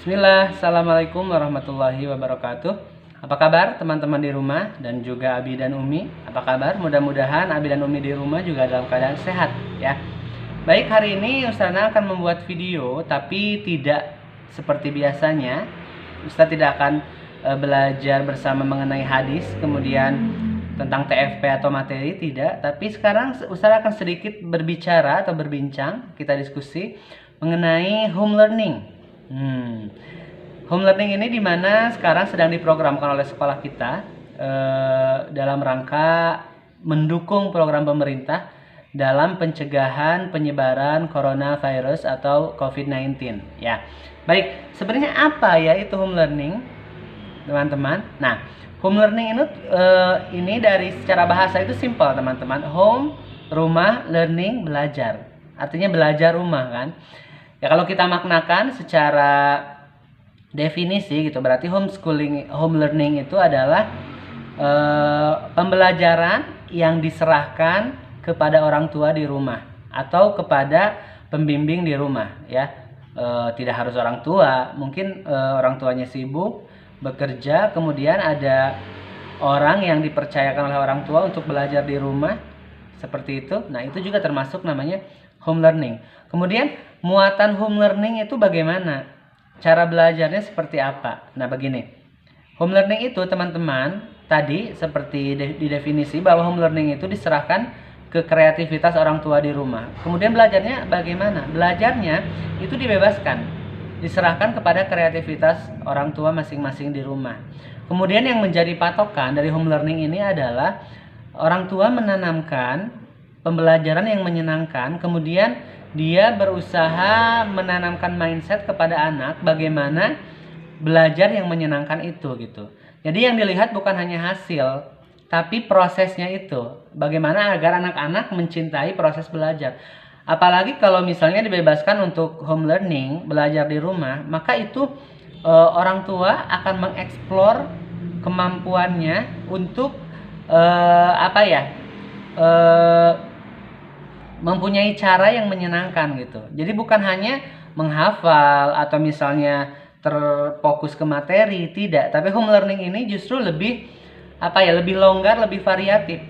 Bismillah, Assalamualaikum warahmatullahi wabarakatuh. Apa kabar teman-teman di rumah dan juga Abi dan Umi? Apa kabar? Mudah-mudahan Abi dan Umi di rumah juga dalam keadaan sehat ya. Baik, hari ini Ustazah akan membuat video tapi tidak seperti biasanya. Ustaz tidak akan belajar bersama mengenai hadis, kemudian tentang TFP atau materi, tidak. Tapi sekarang Ustaz akan sedikit berbicara atau berbincang, kita diskusi mengenai home learning. Home learning ini dimana sekarang sedang diprogramkan oleh sekolah kita dalam rangka mendukung program pemerintah dalam pencegahan penyebaran coronavirus atau COVID-19 ya. Baik, sebenarnya apa ya itu home learning, teman-teman? Nah, home learning ini dari secara bahasa itu simple, teman-teman. Home, rumah, learning, belajar. Artinya belajar rumah kan. Ya kalau kita maknakan secara definisi gitu, berarti home learning itu adalah pembelajaran yang diserahkan kepada orang tua di rumah atau kepada pembimbing di rumah ya. Tidak harus orang tua, mungkin orang tuanya sibuk bekerja, kemudian ada orang yang dipercayakan oleh orang tua untuk belajar di rumah seperti itu. Nah, itu juga termasuk namanya home learning. Kemudian muatan home learning itu bagaimana? Cara belajarnya seperti apa? Nah, begini. Home learning itu, teman-teman, tadi seperti didefinisi bahwa home learning itu diserahkan ke kreativitas orang tua di rumah. Kemudian belajarnya bagaimana? Belajarnya itu dibebaskan, diserahkan kepada kreativitas orang tua masing-masing di rumah. Kemudian yang menjadi patokan dari home learning ini adalah orang tua menanamkan pembelajaran yang menyenangkan, kemudian dia berusaha menanamkan mindset kepada anak bagaimana belajar yang menyenangkan itu gitu. Jadi yang dilihat bukan hanya hasil, tapi prosesnya itu. Bagaimana agar anak-anak mencintai proses belajar. Apalagi kalau misalnya dibebaskan untuk home learning, belajar di rumah, maka itu orang tua akan mengeksplor kemampuannya untuk mempunyai cara yang menyenangkan gitu. Jadi bukan hanya menghafal atau misalnya terfokus ke materi, tidak. Tapi home learning ini justru lebih lebih longgar, lebih variatif.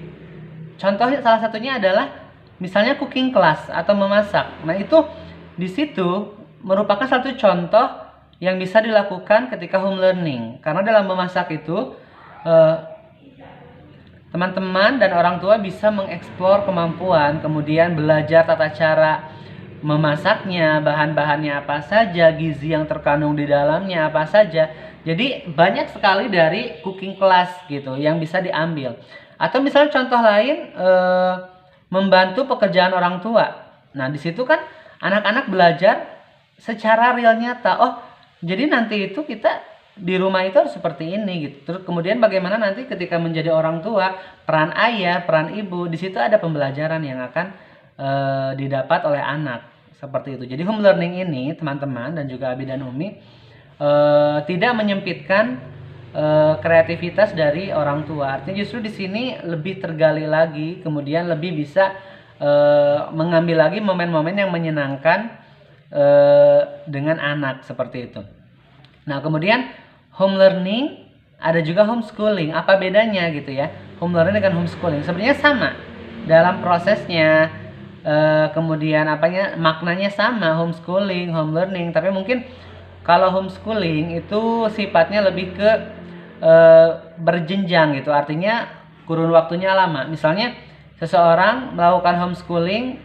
Contohnya salah satunya adalah misalnya cooking class atau memasak. Nah, itu di situ merupakan satu contoh yang bisa dilakukan ketika home learning. Karena dalam memasak itu teman-teman dan orang tua bisa mengeksplor kemampuan, kemudian belajar tata cara memasaknya, bahan-bahannya apa saja, gizi yang terkandung di dalamnya apa saja. Jadi banyak sekali dari cooking class gitu yang bisa diambil. Atau misalnya contoh lain, membantu pekerjaan orang tua. Nah, di situ kan anak-anak belajar secara real nyata. Oh, jadi nanti itu kita di rumah itu harus seperti ini gitu. Terus kemudian bagaimana nanti ketika menjadi orang tua, peran ayah, peran ibu, di situ ada pembelajaran yang akan didapat oleh anak seperti itu. Jadi home learning ini, teman-teman dan juga Abi dan Umi, tidak menyempitkan kreativitas dari orang tua. Artinya justru di sini lebih tergali lagi, kemudian lebih bisa mengambil lagi momen-momen yang menyenangkan dengan anak seperti itu. Nah, kemudian home learning, ada juga homeschooling. Apa bedanya gitu ya? Home learning dengan homeschooling sebenarnya sama dalam prosesnya, kemudian maknanya sama, homeschooling, home learning. Tapi mungkin kalau homeschooling itu sifatnya lebih ke berjenjang gitu. Artinya kurun waktunya lama. Misalnya seseorang melakukan homeschooling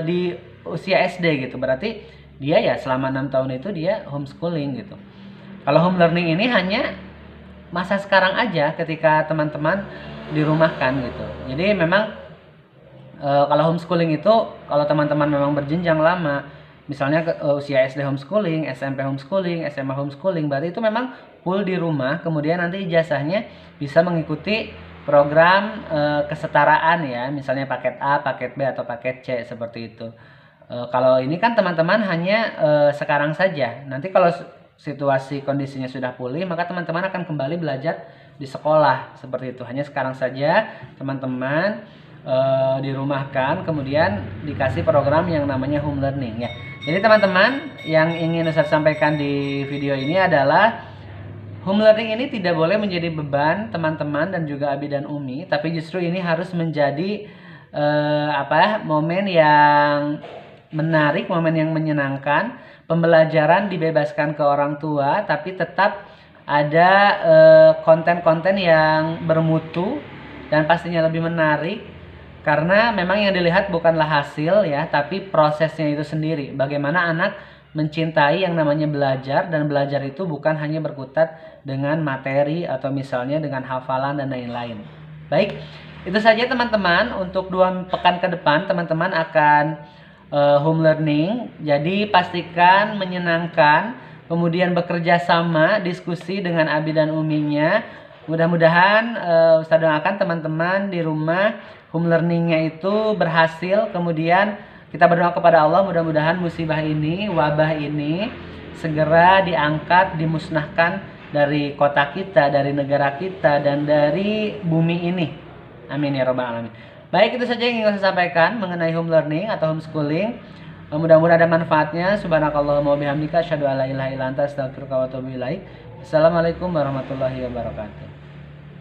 di usia SD gitu. Berarti dia ya selama 6 tahun itu dia homeschooling gitu. Kalau home learning ini hanya masa sekarang aja ketika teman-teman dirumahkan gitu. Jadi memang kalau homeschooling itu kalau teman-teman memang berjenjang lama, misalnya usia SD homeschooling, SMP homeschooling, SMA homeschooling, berarti itu memang full di rumah. Kemudian nanti ijazahnya bisa mengikuti program kesetaraan ya, misalnya paket A, paket B atau paket C seperti itu. Kalau ini kan teman-teman hanya sekarang saja. Nanti kalau situasi kondisinya sudah pulih, maka teman-teman akan kembali belajar di sekolah seperti itu. Hanya sekarang saja teman-teman dirumahkan, kemudian dikasih program yang namanya home learning ya. Jadi teman-teman, yang ingin Ustaz sampaikan di video ini adalah home learning ini tidak boleh menjadi beban teman-teman dan juga Abi dan Umi, tapi justru ini harus menjadi momen yang menarik, momen yang menyenangkan. Pembelajaran dibebaskan ke orang tua, tapi tetap ada konten-konten yang bermutu dan pastinya lebih menarik. Karena memang yang dilihat bukanlah hasil ya, tapi prosesnya itu sendiri. Bagaimana anak mencintai yang namanya belajar, dan belajar itu bukan hanya berkutat dengan materi atau misalnya dengan hafalan dan lain-lain. Baik, itu saja teman-teman. Untuk 2 pekan ke depan teman-teman akan home learning. Jadi pastikan menyenangkan, kemudian bekerja sama, diskusi dengan Abi dan Uminya. Mudah-mudahan Ustaz doakan teman-teman di rumah home learningnya itu berhasil. Kemudian kita berdoa kepada Allah, mudah-mudahan musibah ini, wabah ini segera diangkat, dimusnahkan dari kota kita, dari negara kita, dan dari bumi ini. Amin ya rabbal alamin. Baik, itu saja yang ingin saya sampaikan mengenai home learning atau homeschooling. Mudah-mudahan ada manfaatnya. Subhanakallahumma wa bihamdika asyhadu an la ilaha illa anta astaghfiruka wa atubu ilaik. Assalamualaikum warahmatullahi wabarakatuh.